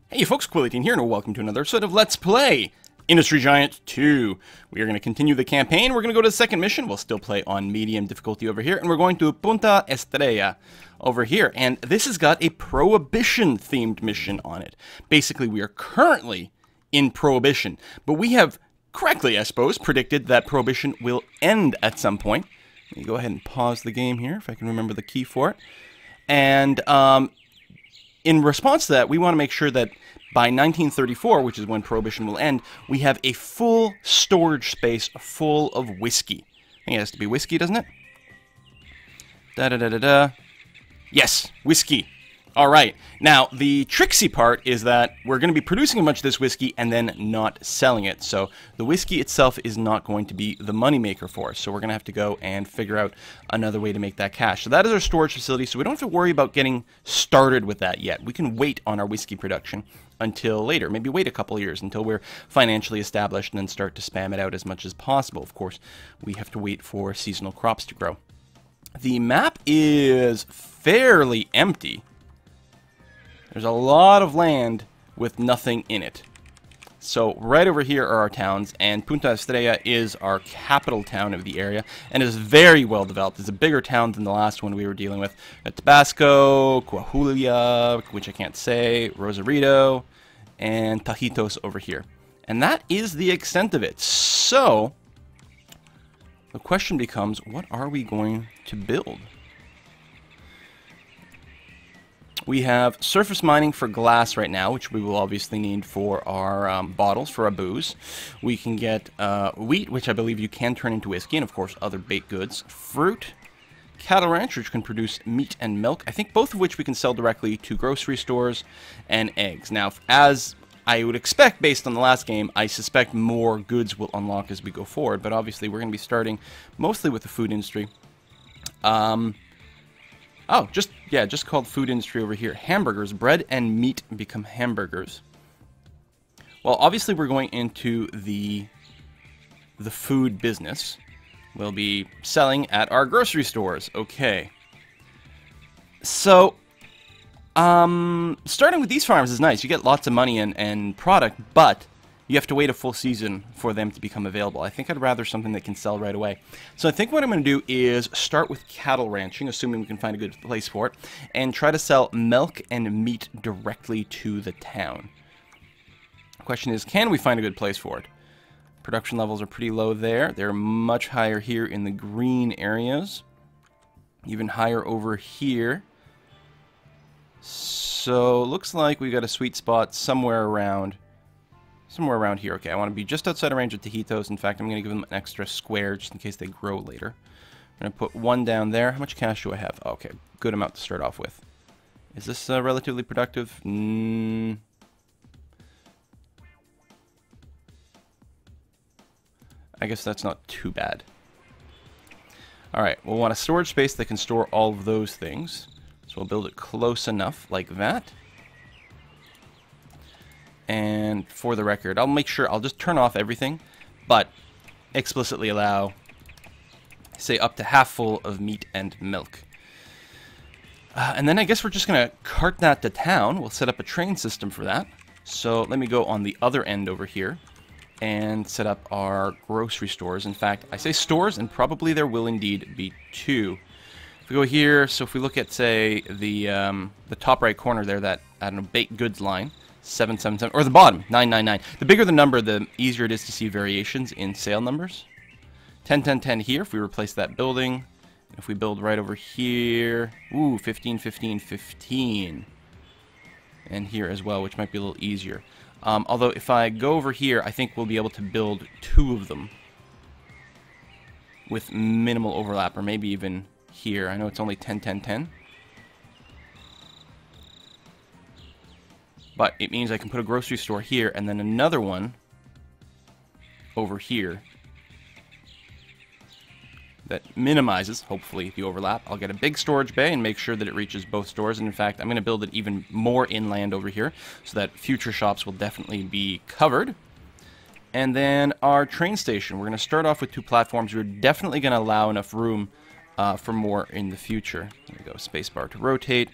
Hey folks, Quill18 here, and welcome to another episode of Let's Play Industry Giant 2. We are going to continue the campaign. We're going to go to the second mission. We'll still play on medium difficulty over here, and we're going to Punta Estrella over here. And this has got a prohibition-themed mission on it. Basically, we are currently in prohibition, but we have correctly, I suppose, predicted that prohibition will end at some point. Let me go ahead and pause the game here, if I can remember the key for it. And, in response to that, we want to make sure that by 1934, which is when Prohibition will end, we have a full storage space full of whiskey. I think it has to be whiskey, doesn't it? Da-da-da-da-da. Yes, whiskey. All right. Now, the tricksy part is that we're going to be producing a bunch of this whiskey and then not selling it. So the whiskey itself is not going to be the moneymaker for us. So we're going to have to go and figure out another way to make that cash. So that is our storage facility. So we don't have to worry about getting started with that yet. We can wait on our whiskey production until later. Maybe wait a couple of years until we're financially established and then start to spam it out as much as possible. Of course, we have to wait for seasonal crops to grow. The map is fairly empty. There's a lot of land with nothing in it. So right over here are our towns, and Punta Estrella is our capital town of the area, and is very well developed. It's a bigger town than the last one we were dealing with. Tabasco, Coahuila, which I can't say, Rosarito, and Tajitos over here. And that is the extent of it. So the question becomes, what are we going to build? We have surface mining for glass right now, which we will obviously need for our bottles, for our booze. We can get wheat, which I believe you can turn into whiskey, and of course other baked goods. Fruit, cattle ranch, which can produce meat and milk, I think both of which we can sell directly to grocery stores, and eggs. Now, as I would expect based on the last game, I suspect more goods will unlock as we go forward, but obviously we're going to be starting mostly with the food industry. Oh, just called food industry over here. Hamburgers. Bread and meat become hamburgers. Well, obviously we're going into the food business. We'll be selling at our grocery stores. Okay. So, starting with these farms is nice. You get lots of money and product, but you have to wait a full season for them to become available. I think I'd rather something that can sell right away. So I think what I'm going to do is start with cattle ranching, assuming we can find a good place for it, and try to sell milk and meat directly to the town. The question is, can we find a good place for it? Production levels are pretty low there. They're much higher here in the green areas. Even higher over here. So looks like we got a sweet spot somewhere around here. Okay, I want to be just outside of range of Tajitos. In fact, I'm going to give them an extra square just in case they grow later. I'm going to put one down there. How much cash do I have? Okay, good amount to start off with. Is this relatively productive? I guess that's not too bad. Alright, we'll want a storage space that can store all of those things. So we'll build it close enough like that. And for the record, I'll make sure, I'll just turn off everything, but explicitly allow, say, up to half full of meat and milk. And then I guess we're just going to cart that to town. We'll set up a train system for that. So let me go on the other end over here and set up our grocery stores. In fact, I say stores, and probably there will indeed be two. If we go here, so if we look at, say, the top right corner there, that, I don't know, baked goods line, 777, or the bottom, 999. The bigger the number, the easier it is to see variations in sale numbers. 10, 10, 10 here, if we replace that building. If we build right over here, ooh, 15, 15, 15. And here as well, which might be a little easier. Although, if I go over here, I think we'll be able to build two of them with minimal overlap, or maybe even here. I know it's only 10, 10, 10. But it means I can put a grocery store here and then another one over here that minimizes, hopefully, the overlap. I'll get a big storage bay and make sure that it reaches both stores. And in fact, I'm going to build it even more inland over here so that future shops will definitely be covered. And then our train station. We're going to start off with two platforms. We're definitely going to allow enough room for more in the future. There we go, spacebar to rotate.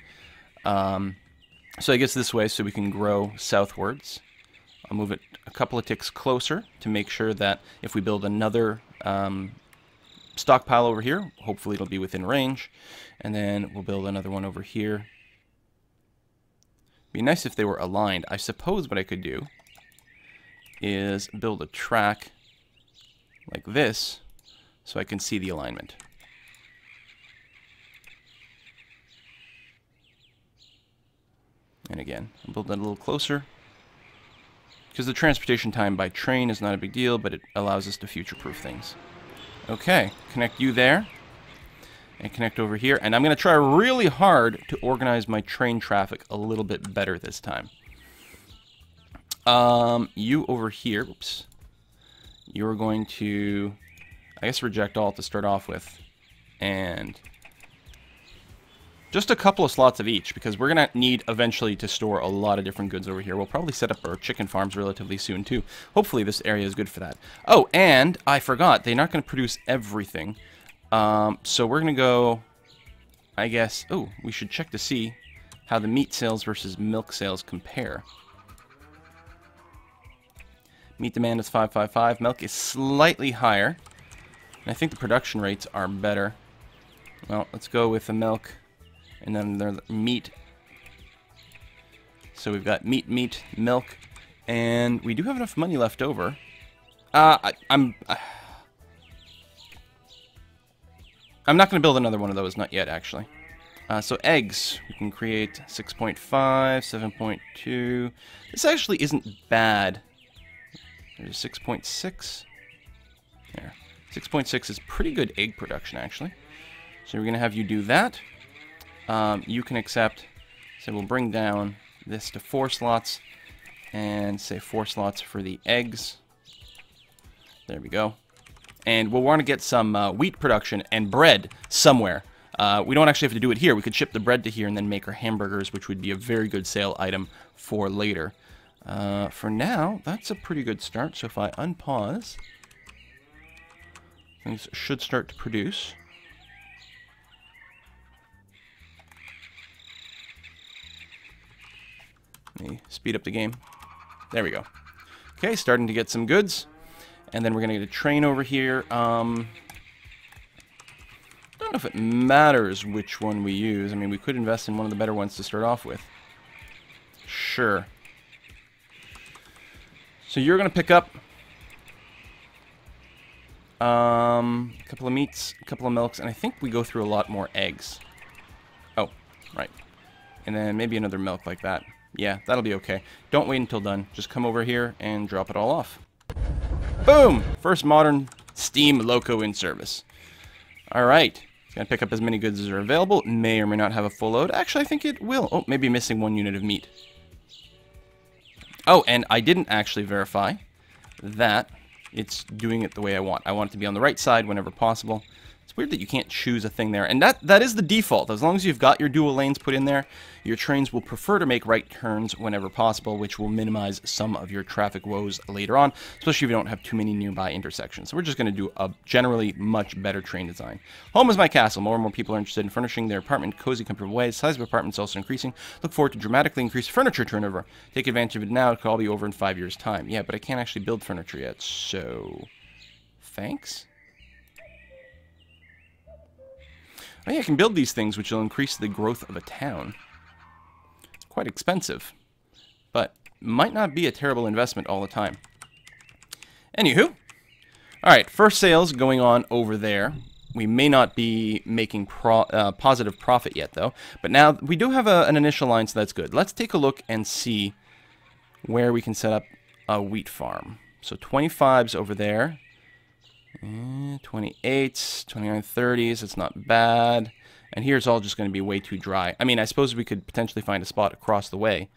So I guess this way so we can grow southwards. I'll move it a couple of ticks closer to make sure that if we build another stockpile over here, hopefully it'll be within range. And then we'll build another one over here. Be nice if they were aligned. I suppose what I could do is build a track like this so I can see the alignment. And again, I'll build that a little closer because the transportation time by train is not a big deal, but it allows us to future-proof things. Okay, connect you there and connect over here. And I'm going to try really hard to organize my train traffic a little bit better this time. You over here, oops. You're going to, I guess, reject all to start off with. And just a couple of slots of each, because we're going to need eventually to store a lot of different goods over here. We'll probably set up our chicken farms relatively soon, too. Hopefully this area is good for that. Oh, and I forgot, they're not going to produce everything. So we're going to go, I guess, oh, we should check to see how the meat sales versus milk sales compare. Meat demand is 555. Milk is slightly higher. And I think the production rates are better. Well, let's go with the milk. And then the meat. So we've got meat, milk. And we do have enough money left over. I'm not going to build another one of those. Not yet, actually. So eggs. We can create 6.5, 7.2. This actually isn't bad. There's 6.6. There. 6.6 is pretty good egg production, actually. So we're going to have you do that. You can accept, so we'll bring down this to 4 slots, and say 4 slots for the eggs. There we go. And we'll want to get some wheat production and bread somewhere. We don't actually have to do it here. We could ship the bread to here and then make our hamburgers, which would be a very good sale item for later. For now, that's a pretty good start. So if I unpause, things should start to produce. Let me speed up the game. There we go. Okay, starting to get some goods. And then we're going to get a train over here. I don't know if it matters which one we use. I mean, we could invest in one of the better ones to start off with. Sure. So you're going to pick up a couple of meats, a couple of milks, and I think we go through a lot more eggs. Oh, right. And then maybe another milk like that. Yeah, that'll be okay. Don't wait until done. Just come over here and drop it all off. Boom! First modern steam loco in service. Alright. It's going to pick up as many goods as are available. It may or may not have a full load. Actually, I think it will. Oh, maybe missing 1 unit of meat. Oh, and I didn't actually verify that it's doing it the way I want. I want it to be on the right side whenever possible. It's weird that you can't choose a thing there. And that is the default. As long as you've got your dual lanes put in there, your trains will prefer to make right turns whenever possible, which will minimize some of your traffic woes later on, especially if you don't have too many nearby intersections. So we're just going to do a generally much better train design. Home is my castle. More and more people are interested in furnishing their apartment cozy, comfortable ways. Size of apartments also increasing. Look forward to dramatically increased furniture turnover. Take advantage of it now. It could all be over in 5 years' time. Yeah, but I can't actually build furniture yet, so thanks. Oh yeah, I can build these things, which will increase the growth of a town. It's quite expensive, but might not be a terrible investment all the time. Anywho, alright, first sales going on over there. We may not be making positive profit yet, though, but now we do have an initial line, so that's good. Let's take a look and see where we can set up a wheat farm. So 25's over there. 28s, 29, 30s, it's not bad. And here's all just going to be way too dry. I mean, I suppose we could potentially find a spot across the way.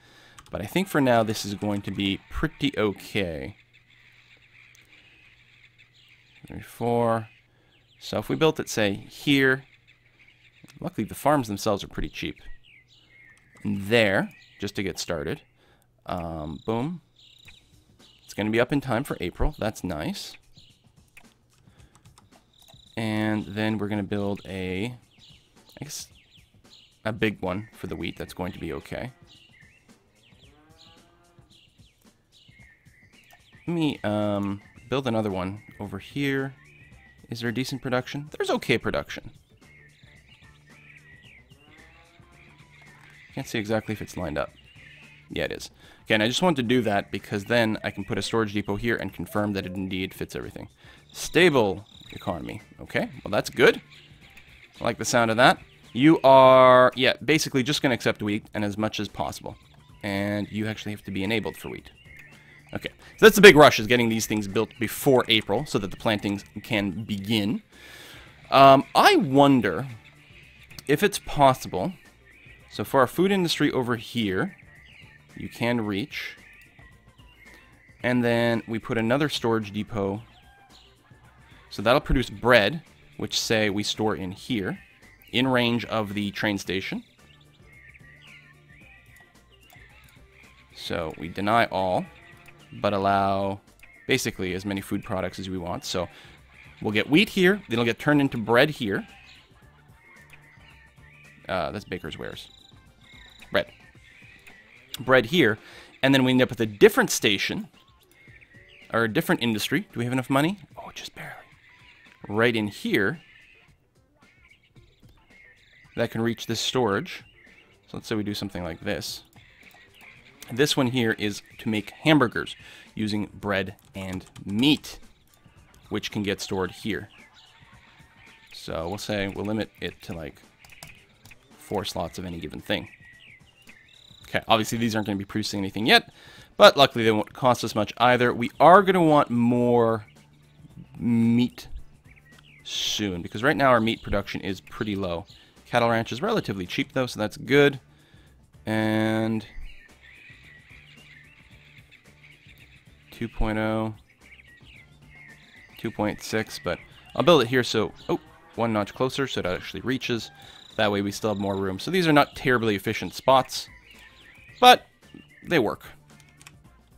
But I think for now this is going to be pretty okay. 34. So if we built it, say, here. Luckily the farms themselves are pretty cheap. And there, just to get started. Boom. It's going to be up in time for April. That's nice. And then we're going to build a big one for the wheat. That's going to be okay. Let me build another one over here. Is there a decent production? There's okay production. Can't see exactly if it's lined up. Yeah, it is. Again, I just wanted to do that because then I can put a storage depot here and confirm that it indeed fits everything. Stable economy. Okay, well that's good. I like the sound of that. You are, yeah, basically just going to accept wheat and as much as possible. And you actually have to be enabled for wheat. Okay, so that's the big rush, is getting these things built before April so that the plantings can begin. I wonder if it's possible. So for our food industry over here, you can reach. And then we put another storage depot. So that'll produce bread, which say we store in here, in range of the train station. So we deny all, but allow basically as many food products as we want. So we'll get wheat here, then it'll get turned into bread here. That's baker's wares. Bread. Bread here, and then we end up with a different station, or a different industry. Do we have enough money? Oh, just barely. Right in here. That can reach this storage. So let's say we do something like this. This one here is to make hamburgers using bread and meat, which can get stored here. So we'll say we'll limit it to like 4 slots of any given thing. Okay, obviously these aren't going to be producing anything yet, but luckily they won't cost us much either. We are going to want more meat soon, because right now our meat production is pretty low. Cattle ranch is relatively cheap though, so that's good. And 2.0, 2.6, but I'll build it here so, oh, 1 notch closer so it actually reaches. That way we still have more room. So these are not terribly efficient spots, but they work.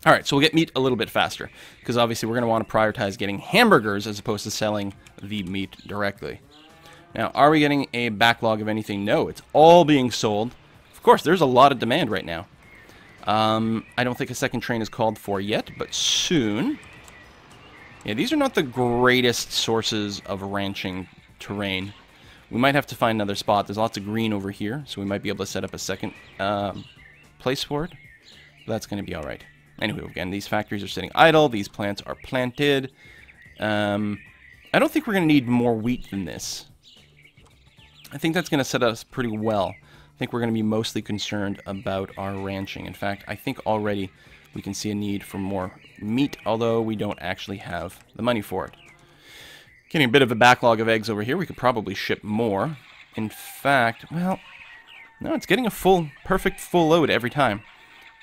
All right, so we'll get meat a little bit faster, because obviously we're going to want to prioritize getting hamburgers as opposed to selling the meat directly. Now, are we getting a backlog of anything? No, it's all being sold. Of course, there's a lot of demand right now. I don't think a second train is called for yet, but soon. Yeah, these are not the greatest sources of ranching terrain. We might have to find another spot. There's lots of green over here, so we might be able to set up a second place for it. But that's going to be all right. Anyway, again, these factories are sitting idle. These plants are planted. I don't think we're going to need more wheat than this. I think that's going to set us pretty well. I think we're going to be mostly concerned about our ranching. In fact, I think already we can see a need for more meat, although we don't actually have the money for it. Getting a bit of a backlog of eggs over here. We could probably ship more. In fact, well, no, it's getting a perfect full load every time.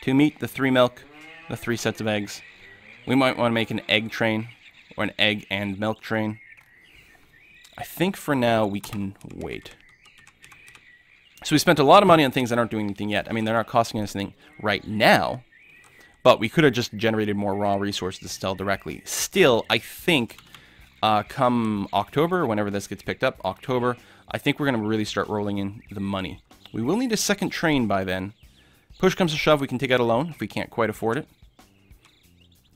2 meat, the 3 milk, the 3 sets of eggs. We might want to make an egg train, or an egg and milk train. I think for now we can wait. So we spent a lot of money on things that aren't doing anything yet. I mean, they're not costing us anything right now, but we could have just generated more raw resources to sell directly. Still, I think come October, whenever this gets picked up, October, I think we're going to really start rolling in the money. We will need a second train by then. Push comes to shove, we can take out a loan if we can't quite afford it.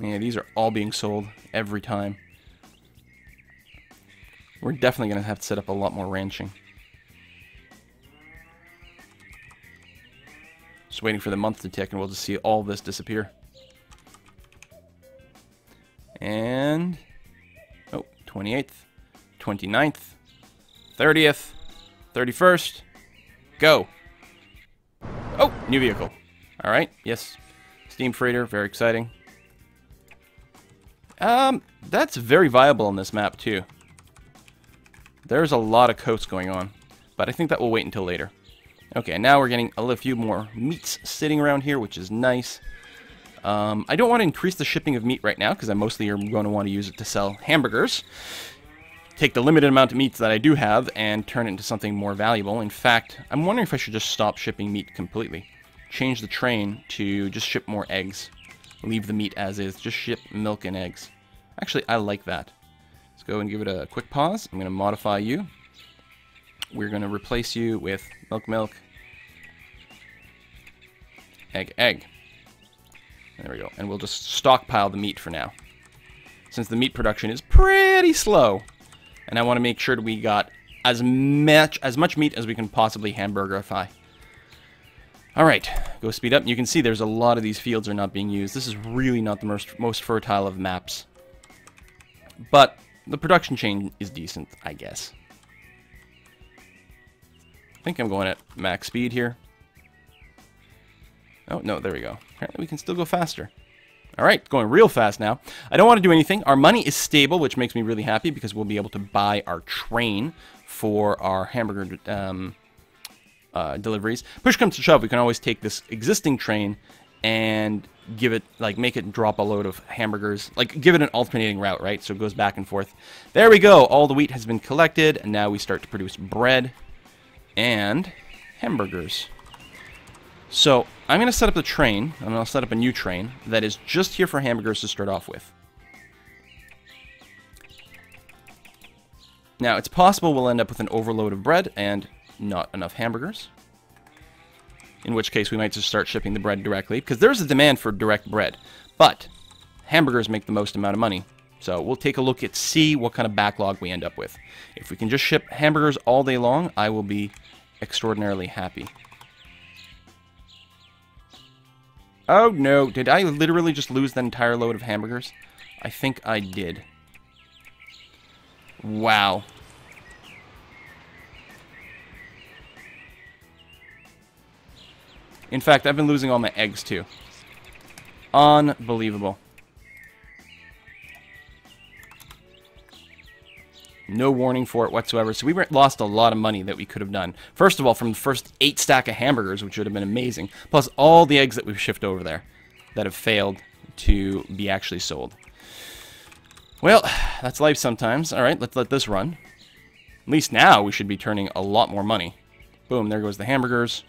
Yeah, these are all being sold every time. We're definitely going to have to set up a lot more ranching. Just waiting for the month to tick and we'll just see all this disappear. And, oh, 28th, 29th, 30th, 31st, go. Oh, new vehicle. All right, yes, steam freighter, very exciting. That's very viable on this map too. There's a lot of coasts going on, but I think that will wait until later. Okay, now we're getting a few more meats sitting around here, which is nice. I don't want to increase the shipping of meat right now, because I mostly are going to want to use it to sell hamburgers. Take the limited amount of meats that I do have and turn it into something more valuable. In fact, I'm wondering if I should just stop shipping meat completely. Change the train to just ship more eggs. Leave the meat as is. Just ship milk and eggs. Actually, I like that. Let's go and give it a quick pause. I'm going to modify you. We're going to replace you with milk, milk, egg, egg. There we go. And we'll just stockpile the meat for now, since the meat production is pretty slow. And I want to make sure that we got as much meat as we can possibly hamburgerify. All right, go speed up. You can see there's a lot of these fields are not being used. This is really not the most fertile of maps. But the production chain is decent, I guess. I think I'm going at max speed here. Oh, no, there we go. Apparently we can still go faster. All right, going real fast now. I don't want to do anything. Our money is stable, which makes me really happy because we'll be able to buy our train for our hamburger deliveries. Push comes to shove, we can always take this existing train and give it, like, make it drop a load of hamburgers. Like, give it an alternating route, right? So it goes back and forth. There we go. All the wheat has been collected, and now we start to produce bread and hamburgers. So I'm going to set up the train, and I'll set up a new train that is just here for hamburgers to start off with. Now, it's possible we'll end up with an overload of bread and not enough hamburgers, in which case we might just start shipping the bread directly, because there's a demand for direct bread, but hamburgers make the most amount of money. So we'll take a look at see what kind of backlog we end up with. If we can just ship hamburgers all day long, I will be extraordinarily happy. Oh no, did I literally just lose the entire load of hamburgers? I think I did. Wow. In fact, I've been losing all my eggs too. Unbelievable. No warning for it whatsoever. So we lost a lot of money that we could have done. First of all, from the first 8 stack of hamburgers, which would have been amazing. Plus all the eggs that we've shipped over there that have failed to be actually sold. Well, that's life sometimes. All right, let's let this run. At least now we should be turning a lot more money. Boom, there goes the hamburgers.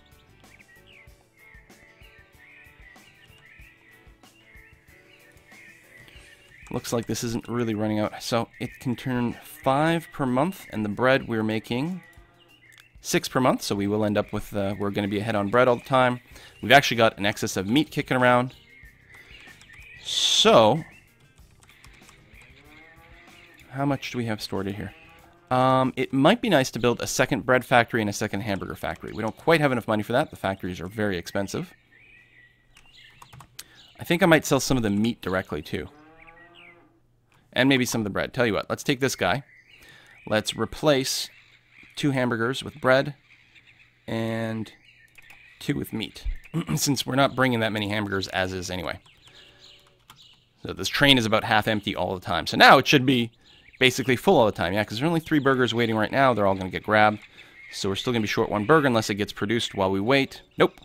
Looks like this isn't really running out. So it can turn 5 per month, and the bread we're making 6 per month. So we will end up with, we're going to be ahead on bread all the time. We've actually got an excess of meat kicking around. So, how much do we have stored in here? It might be nice to build a second bread factory and a second hamburger factory. We don't quite have enough money for that. The factories are very expensive. I think I might sell some of the meat directly too. And maybe some of the bread. Tell you what, let's take this guy. Let's replace 2 hamburgers with bread and 2 with meat. Since we're not bringing that many hamburgers as is anyway. So this train is about half empty all the time. So now it should be basically full all the time. Yeah, because there's only 3 burgers waiting right now. They're all going to get grabbed. So we're still going to be short 1 burger unless it gets produced while we wait. Nope.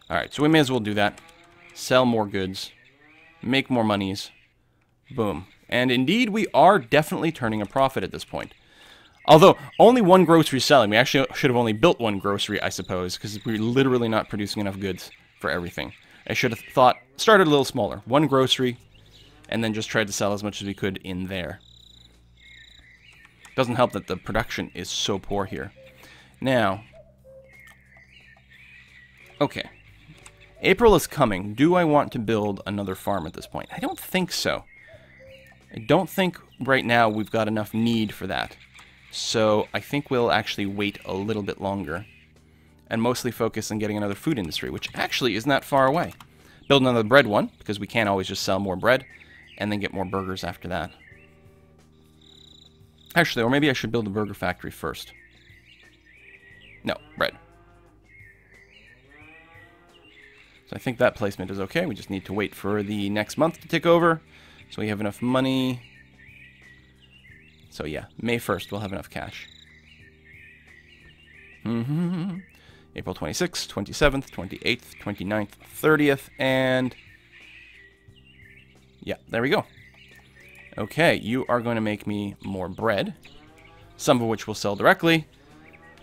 Alright, so we may as well do that. Sell more goods. Make more monies. Boom. And indeed, we are definitely turning a profit at this point. Although, only 1 grocery selling. We actually should have only built 1 grocery, I suppose, because we're literally not producing enough goods for everything. I should have started a little smaller. 1 grocery, and then just tried to sell as much as we could in there. Doesn't help that the production is so poor here. Now, okay. April is coming. Do I want to build another farm at this point? I don't think so. I don't think right now we've got enough need for that. So I think we'll actually wait a little bit longer and mostly focus on getting another food industry, which actually isn't that far away. Build another bread one, because we can't always just sell more bread, and then get more burgers after that. Actually, or maybe I should build a burger factory first. No, bread. So I think that placement is okay. We just need to wait for the next month to tick over. So we have enough money. So yeah, May 1st we'll have enough cash. April 26th, 27th, 28th, 29th, 30th, and... yeah, there we go. Okay, you are going to make me more bread. Some of which we'll sell directly.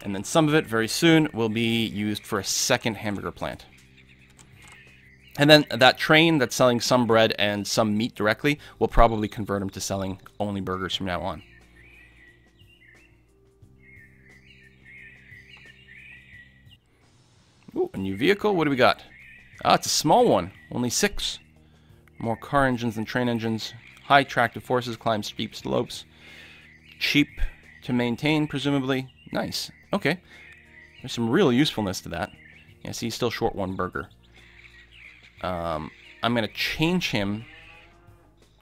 And then some of it, very soon, will be used for a second hamburger plant. And then that train that's selling some bread and some meat directly will probably convert them to selling only burgers from now on. Ooh, a new vehicle. What do we got? Ah, it's a small one. Only 6. More car engines than train engines. High tractive forces, climb steep slopes. Cheap to maintain, presumably. Nice. Okay. There's some real usefulness to that. Yeah, see, he's still short one burger. I'm going to change him.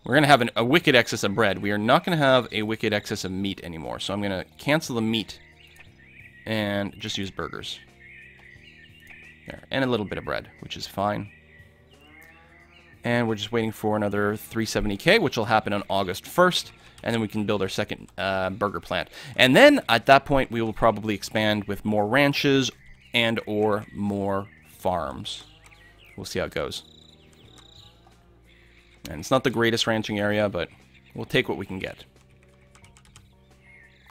We're going to have a wicked excess of bread. We are not going to have a wicked excess of meat anymore. So I'm going to cancel the meat and just use burgers. There. And a little bit of bread, which is fine. And we're just waiting for another 370k, which will happen on August 1st. And then we can build our second burger plant. And then, at that point, we will probably expand with more ranches and or more farms. We'll see how it goes. And it's not the greatest ranching area, but we'll take what we can get.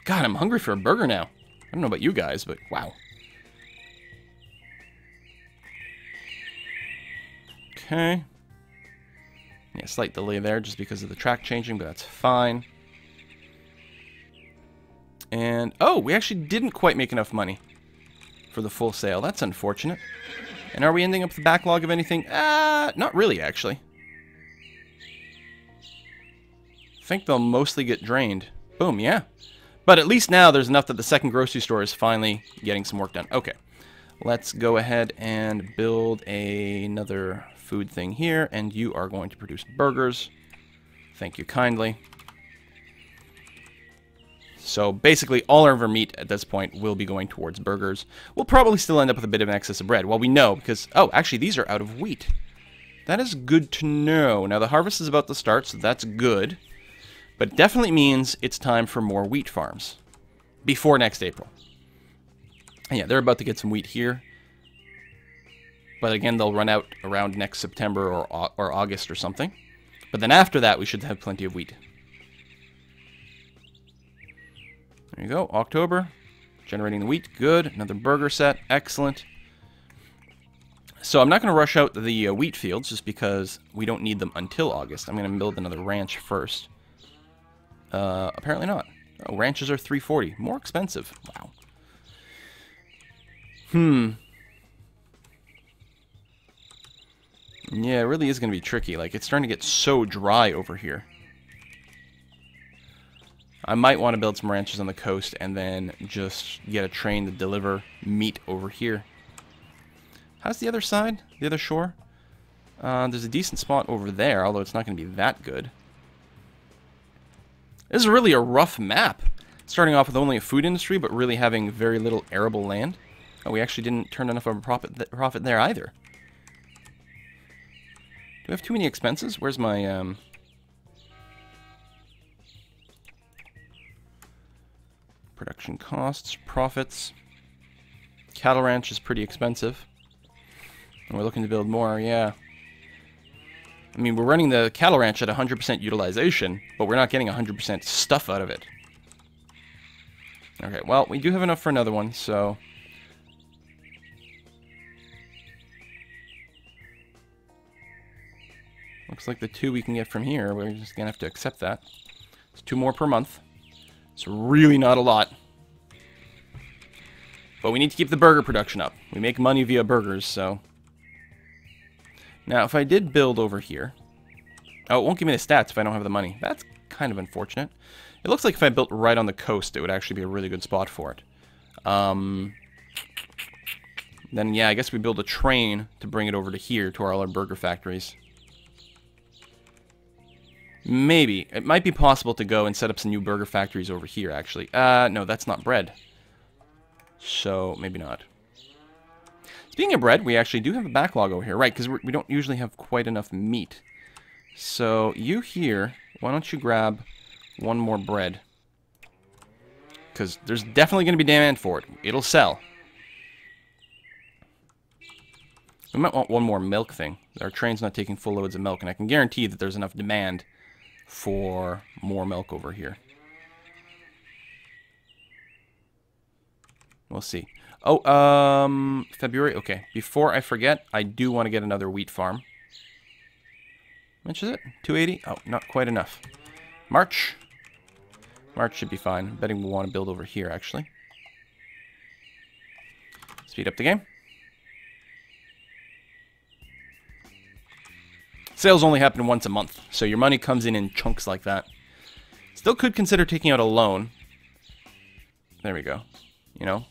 God, I'm hungry for a burger now. I don't know about you guys, but wow. Okay. Yeah, slight delay there just because of the track changing, but that's fine. And, oh, we actually didn't quite make enough money for the full sale. That's unfortunate. And are we ending up with the backlog of anything? Not really, actually. I think they'll mostly get drained. Boom, yeah. But at least now there's enough that the second grocery store is finally getting some work done. Okay. Let's go ahead and build another food thing here. And you are going to produce burgers. Thank you kindly. So basically all of our meat at this point will be going towards burgers. We'll probably still end up with a bit of an excess of bread. Well, we know because... Oh, actually, these are out of wheat. That is good to know. Now, the harvest is about to start, so that's good. But it definitely means it's time for more wheat farms. Before next April. And yeah, they're about to get some wheat here. But again, they'll run out around next September or August or something. But then after that, we should have plenty of wheat. There you go, October. Generating the wheat, good. Another burger set, excellent. So I'm not going to rush out the wheat fields just because we don't need them until August. I'm going to build another ranch first. Apparently not. Oh, ranches are $340. More expensive. Wow. Yeah, it really is going to be tricky. Like, it's starting to get so dry over here. I might want to build some ranches on the coast and then just get a train to deliver meat over here. How's the other side? The other shore? There's a decent spot over there, although it's not going to be that good. This is really a rough map. Starting off with only a food industry, but really having very little arable land. Oh, we actually didn't turn enough of a profit there either. Do we have too many expenses? Where's my... Production costs, profits. Cattle ranch is pretty expensive. And we're looking to build more, yeah. I mean, we're running the cattle ranch at 100% utilization, but we're not getting 100% stuff out of it. Okay, well, we do have enough for another one, so... Looks like the 2 we can get from here, we're just gonna have to accept that. It's 2 more per month. It's really not a lot. But we need to keep the burger production up. We make money via burgers, so... Now, if I did build over here... Oh, it won't give me the stats if I don't have the money. That's kind of unfortunate. It looks like if I built right on the coast, it would actually be a really good spot for it. Then, yeah, I guess we build a train to bring it over to here, to all our burger factories. Maybe. It might be possible to go and set up some new burger factories over here, actually. No, that's not bread. So, maybe not. Speaking of bread, we actually do have a backlog over here. Right, because we don't usually have quite enough meat. So, you here, why don't you grab one more bread? Because there's definitely going to be demand for it. It'll sell. We might want one more milk thing. Our train's not taking full loads of milk, and I can guarantee that there's enough demand for more milk over here. We'll see. Oh, February? Okay. Before I forget, I do want to get another wheat farm. How much is it? 280? Oh, not quite enough. March. March should be fine. I'm betting we'll want to build over here, actually. Speed up the game. Sales only happen once a month, so your money comes in chunks like that. Still could consider taking out a loan. There we go. You know,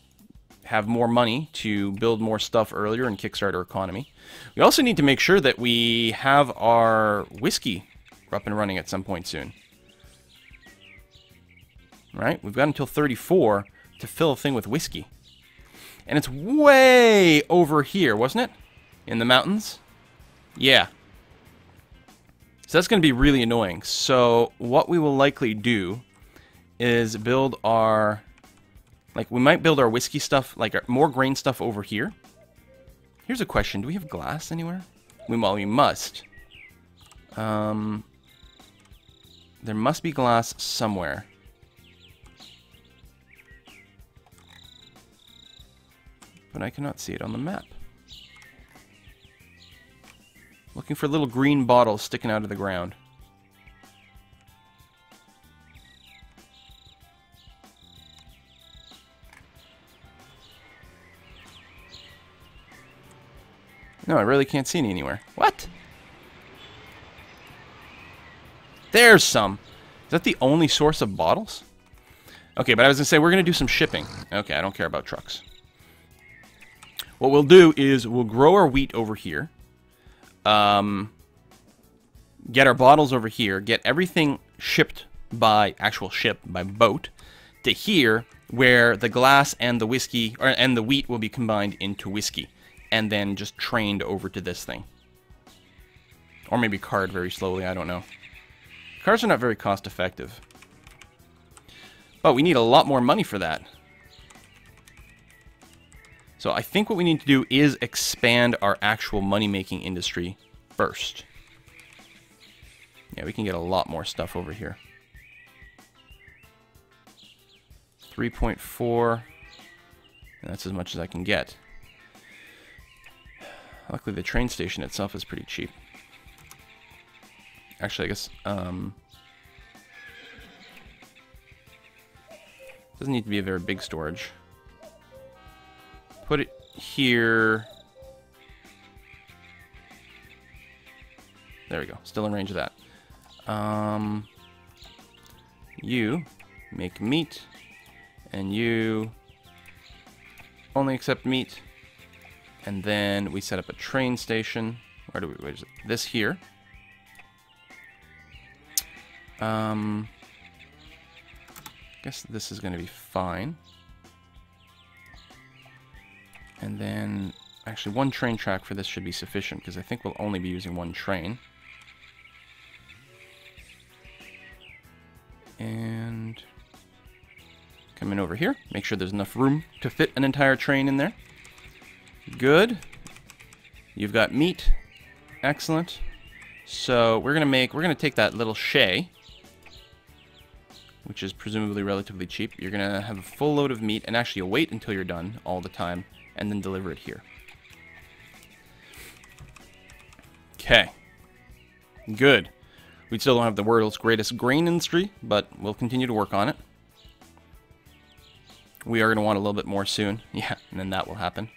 have more money to build more stuff earlier and kickstart our economy. We also need to make sure that we have our whiskey up and running at some point soon. Right? We've got until 34 to fill a thing with whiskey. And it's way over here, wasn't it? In the mountains? Yeah. So that's going to be really annoying. So what we will likely do is build our... Like, we might build our whiskey stuff, like our more grain stuff over here. Here's a question. Do we have glass anywhere? Well, we must. There must be glass somewhere. But I cannot see it on the map. Looking for little green bottles sticking out of the ground. No, I really can't see any anywhere. What? There's some. Is that the only source of bottles? Okay, but I was going to say we're going to do some shipping. Okay, I don't care about trucks. What we'll do is we'll grow our wheat over here. Get our bottles over here. Get everything shipped by actual ship, by boat, to here where the glass and the whiskey, and the wheat will be combined into whiskey. And then just trained over to this thing. Or maybe carred very slowly, I don't know. Cars are not very cost effective. But we need a lot more money for that. So I think what we need to do is expand our actual money-making industry first. Yeah, we can get a lot more stuff over here. 3.4. And that's as much as I can get. Luckily, the train station itself is pretty cheap. Actually, I guess, doesn't need to be a very big storage. Put it here. There we go. Still in range of that. You make meat, and you only accept meat. And then we set up a train station. Where do we? Where is it? This here. Guess this is going to be fine. And then, actually, one train track for this should be sufficient because I think we'll only be using one train. And come in over here. Make sure there's enough room to fit an entire train in there. Good. You've got meat. Excellent. So we're gonna take that little shay, which is presumably relatively cheap. You're gonna have a full load of meat, and actually you'll wait until you're done all the time, and then deliver it here. Okay. Good. We still don't have the world's greatest grain industry, but we'll continue to work on it. We are gonna want a little bit more soon. Yeah, and then that will happen.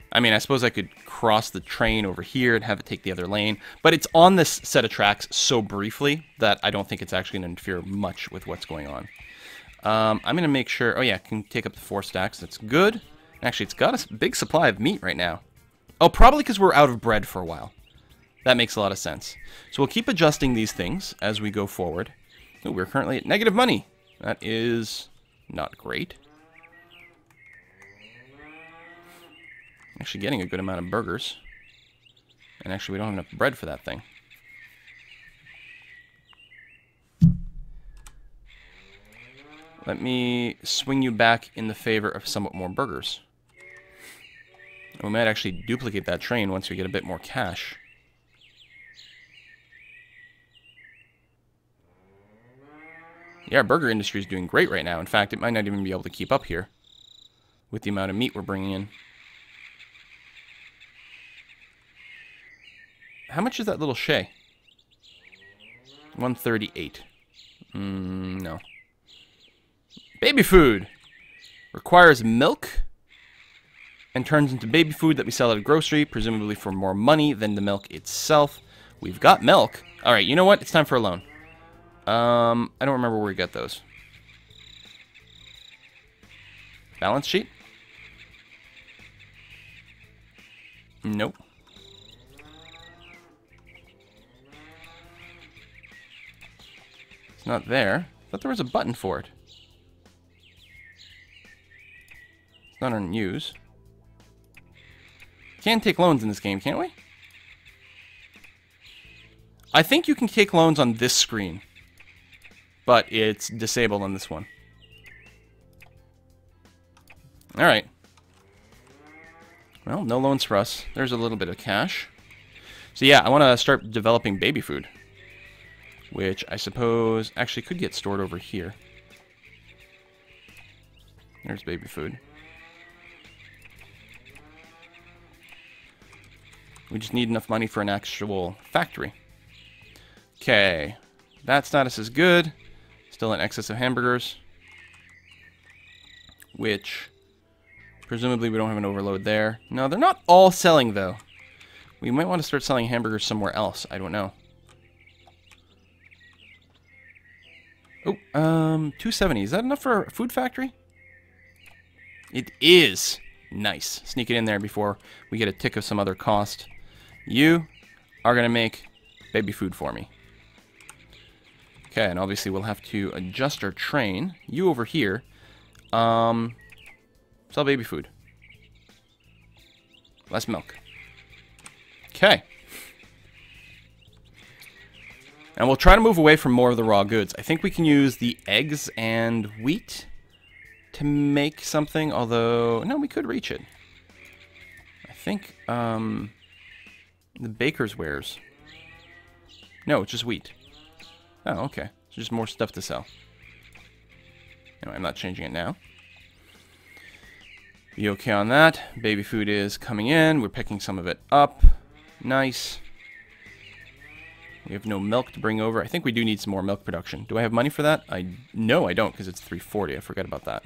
I mean, I suppose I could cross the train over here and have it take the other lane, but it's on this set of tracks so briefly that I don't think it's actually going to interfere much with what's going on. I'm going to make sure... Oh, yeah, it can take up to 4 stacks. That's good. Actually, it's got a big supply of meat right now. Oh, probably because we're out of bread for a while. That makes a lot of sense. So we'll keep adjusting these things as we go forward. Oh, we're currently at negative money. That is not great. Actually getting a good amount of burgers. And actually we don't have enough bread for that thing. Let me swing you back in the favor of somewhat more burgers. We might actually duplicate that train once we get a bit more cash. Yeah, our burger industry is doing great right now. In fact, it might not even be able to keep up here with the amount of meat we're bringing in. How much is that little shay? 138. No. Baby food! Requires milk and turns into baby food that we sell at a grocery, presumably for more money than the milk itself. We've got milk. All right, you know what? It's time for a loan. I don't remember where we got those. Balance sheet? Nope. It's not there. I thought there was a button for it. It's not on use. Can't take loans in this game, can't we? I think you can take loans on this screen, but it's disabled on this one. Alright. Well, no loans for us. There's a little bit of cash. So yeah, I want to start developing baby food, which I suppose actually could get stored over here. There's baby food. We just need enough money for an actual factory. Okay, that status is good. Still in excess of hamburgers, which presumably we don't have an overload there. No, they're not all selling though. We might want to start selling hamburgers somewhere else. I don't know. Oh, 270. Is that enough for a food factory? It is. Nice. Sneak it in there before we get a tick of some other cost. You are going to make baby food for me. Okay, and obviously we'll have to adjust our train. You over here. Sell baby food. Less milk. Okay. And we'll try to move away from more of the raw goods. I think we can use the eggs and wheat to make something, although, no, we could reach it. I think, the baker's wares. No, it's just wheat. Oh, okay. It's just more stuff to sell. Anyway, I'm not changing it now. Be okay on that. Baby food is coming in. We're picking some of it up. Nice. We have no milk to bring over. I think we do need some more milk production. Do I have money for that? No, I don't, because it's 340. I forgot about that.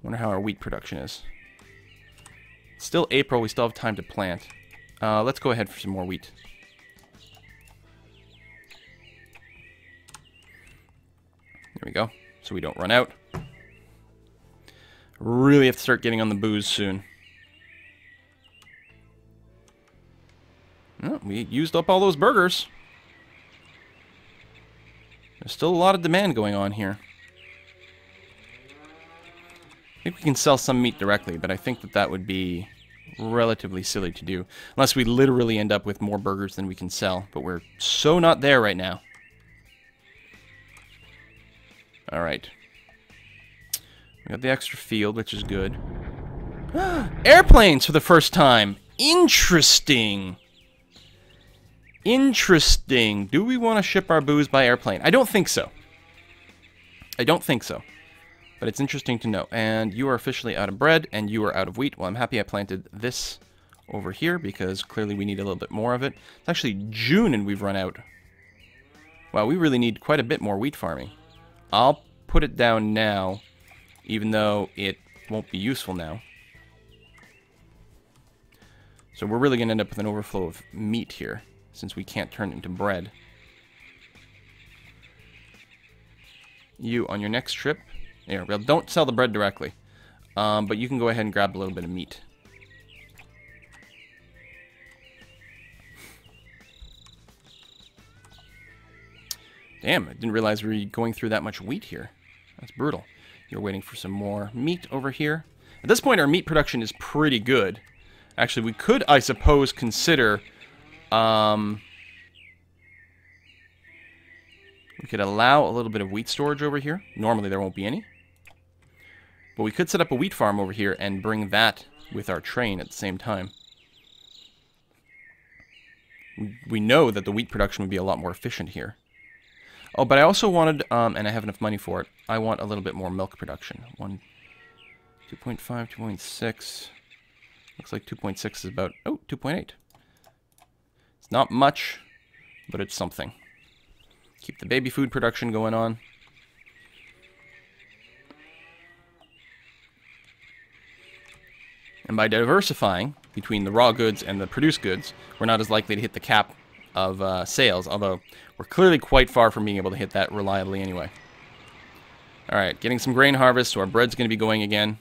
Wonder how our wheat production is. It's still April. We still have time to plant. Let's go ahead for some more wheat. There we go. So we don't run out. Really have to start getting on the booze soon. Oh, we used up all those burgers. There's still a lot of demand going on here. I think we can sell some meat directly, but I think that that would be relatively silly to do. Unless we literally end up with more burgers than we can sell. But we're so not there right now. Alright. We got the extra field, which is good. Airplanes for the first time! Interesting! Interesting. Do we want to ship our booze by airplane? I don't think so. I don't think so. But it's interesting to know. And you are officially out of bread, and you are out of wheat. Well, I'm happy I planted this over here, because clearly we need a little bit more of it. It's actually June, and we've run out. Wow, we really need quite a bit more wheat farming. I'll put it down now, even though it won't be useful now. So we're really going to end up with an overflow of meat here, since we can't turn it into bread. You, on your next trip... Here, well, don't sell the bread directly. But you can go ahead and grab a little bit of meat. Damn, I didn't realize we were going through that much wheat here. That's brutal. You're waiting for some more meat over here. At this point, our meat production is pretty good. Actually, we could, I suppose, consider... we could allow a little bit of wheat storage over here. Normally, there won't be any. But we could set up a wheat farm over here and bring that with our train at the same time. We know that the wheat production would be a lot more efficient here. Oh, but I also wanted, and I have enough money for it, I want a little bit more milk production. 2.5, 2.6. Looks like 2.6 is about, 2.8. It's not much, but it's something. Keep the baby food production going on. And by diversifying, between the raw goods and the produced goods, we're not as likely to hit the cap of sales, although we're clearly quite far from being able to hit that reliably anyway. Alright, getting some grain harvest, so our bread's going to be going again.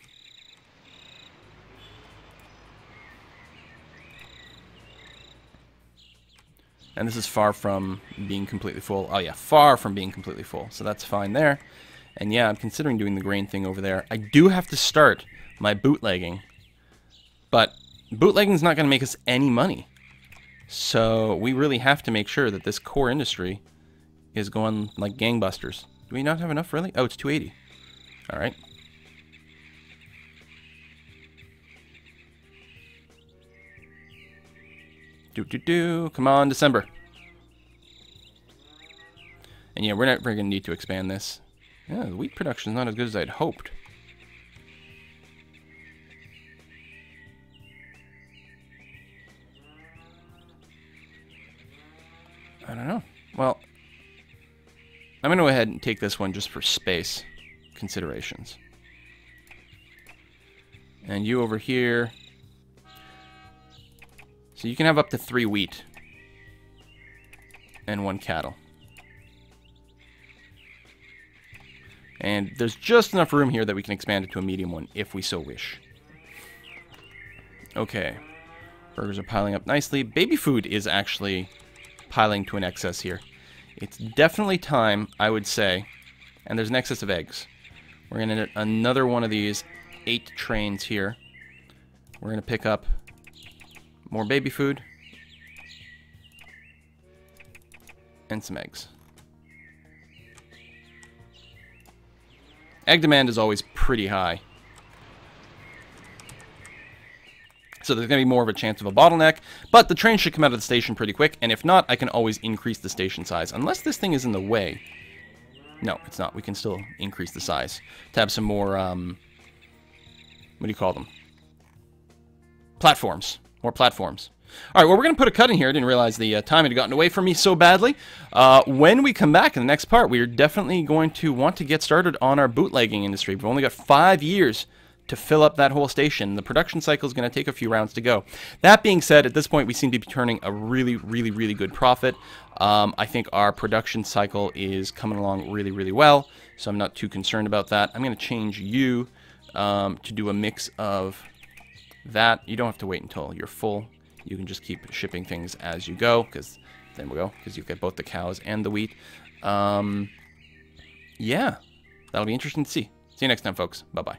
And this is far from being completely full. Oh yeah, far from being completely full, so that's fine there. And yeah, I'm considering doing the grain thing over there. I do have to start my bootlegging, but bootlegging is not going to make us any money. So we really have to make sure that this core industry is going like gangbusters. Do we not have enough, really? Oh, it's 280. All right. Come on, December. And yeah, we're not going to need to expand this. Yeah, the wheat production is not as good as I'd hoped. I don't know. Well, I'm going to go ahead and take this one just for space considerations. And you over here. So you can have up to 3 wheat and 1 cattle. And there's just enough room here that we can expand it to a medium one if we so wish. Okay. Burgers are piling up nicely. Baby food is actually piling to an excess here. It's definitely time, I would say. And there's an excess of eggs. We're going to get another one of these 8 trains here. We're going to pick up more baby food and some eggs. Egg demand is always pretty high. So there's going to be more of a chance of a bottleneck, but the train should come out of the station pretty quick, and if not, I can always increase the station size. Unless this thing is in the way. No, it's not. We can still increase the size to have some more, what do you call them? Platforms. More platforms. All right, well, we're going to put a cut in here. I didn't realize the time had gotten away from me so badly. When we come back in the next part, we are definitely going to want to get started on our bootlegging industry. We've only got 5 years to fill up that whole station. The production cycle is going to take a few rounds to go. That being said, at this point, we seem to be turning a really, really, really good profit. I think our production cycle is coming along really, really well, so I'm not too concerned about that. I'm going to change you to do a mix of that. You don't have to wait until you're full. You can just keep shipping things as you go, because then we go, because you've got both the cows and the wheat. Yeah, that'll be interesting to see. See you next time, folks. Bye-bye.